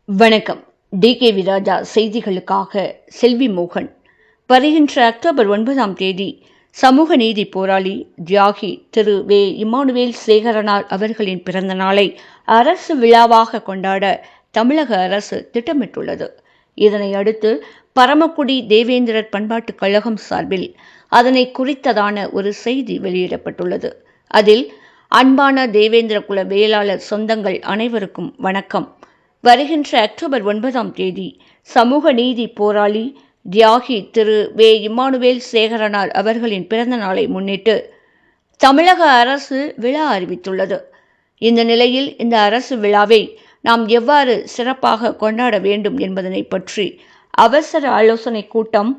வணக்கம். டி.கே. விராஜா செய்திகளுக்காக செல்வி மோகன். வருகின்ற அக்டோபர் 9ஆம் தேதி சமூக நீதி போராளி தியாகி திரு வே. இம்மானுவேல் சேகரனார் அவர்களின் பிறந்த நாளை அரசு விழாவாக கொண்டாட தமிழக அரசு திட்டமிட்டுள்ளது. இதனை அடுத்து பரமக்குடி தேவேந்திரர் பண்பாட்டுக் கழகம் சார்பில் அதனை குறித்ததான ஒரு செய்தி வெளியிடப்பட்டுள்ளது. அதில், அன்பான தேவேந்திர குல வேளாளர் சொந்தங்கள் அனைவருக்கும் வணக்கம். வருகின்ற அக்டோபர் 9ஆம் தேதி சமூக நீதி போராளி தியாகி திரு வே. இம்மானுவேல் சேகரனார் அவர்களின் பிறந்த நாளை முன்னிட்டு தமிழக அரசு விழா அறிவித்துள்ளது. இந்த நிலையில் இந்த அரசு விழாவை நாம் எவ்வாறு சிறப்பாக கொண்டாட வேண்டும் என்பதனை பற்றி அவசர ஆலோசனை கூட்டம்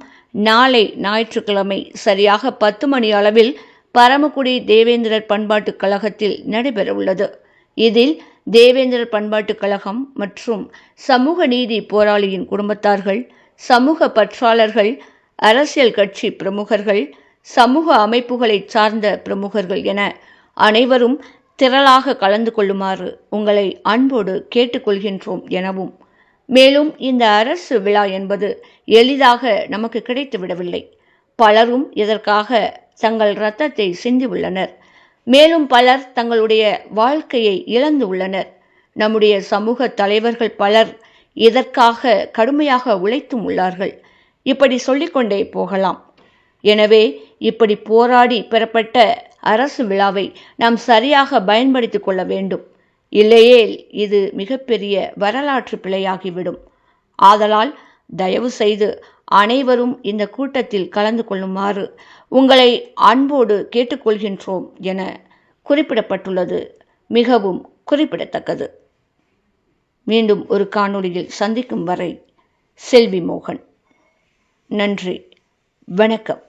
நாளை ஞாயிற்றுக்கிழமை சரியாக 10 மணி அளவில் பரமக்குடி தேவேந்திரர் பண்பாட்டுக் கழகத்தில் நடைபெறவுள்ளது. இதில் தேவேந்திரர் பண்பாட்டுக் கழகம் மற்றும் சமூக நீதி போராளியின் குடும்பத்தார்கள், சமூக பற்றாளர்கள், அரசியல் கட்சி பிரமுகர்கள், சமூக அமைப்புகளை சார்ந்த பிரமுகர்கள் என அனைவரும் திரளாக கலந்து கொள்ளுமாறு உங்களை அன்போடு கேட்டுக்கொள்கின்றோம் எனவும், மேலும் இந்த அரசு விழா என்பது எளிதாக நமக்கு கிடைத்துவிடவில்லை. பலரும் இதற்காக தங்கள் இரத்தத்தை சிந்தியுள்ளனர். மேலும் பலர் தங்களுடைய வாழ்க்கையை இழந்து உள்ளனர். நம்முடைய சமூக தலைவர்கள் பலர் இதற்காக கடுமையாக உழைத்தும் உள்ளார்கள். இப்படி சொல்லிக்கொண்டே போகலாம். எனவே இப்படி போராடி பெறப்பட்ட அரசு விழாவை நாம் சரியாக பயன்படுத்திக் கொள்ள வேண்டும். இல்லையேல் இது மிகப்பெரிய வரலாற்று பிழையாகிவிடும். ஆதலால் தயவு செய்து அனைவரும் இந்த கூட்டத்தில் கலந்து கொள்ளுமாறு உங்களை அன்போடு கேட்டுக்கொள்கின்றோம் என குறிப்பிடப்பட்டுள்ளது. மிகவும் குறிப்பிடத்தக்கது. மீண்டும் ஒரு காணொளியில் சந்திக்கும் வரை செல்வி மோகன். நன்றி. வணக்கம்.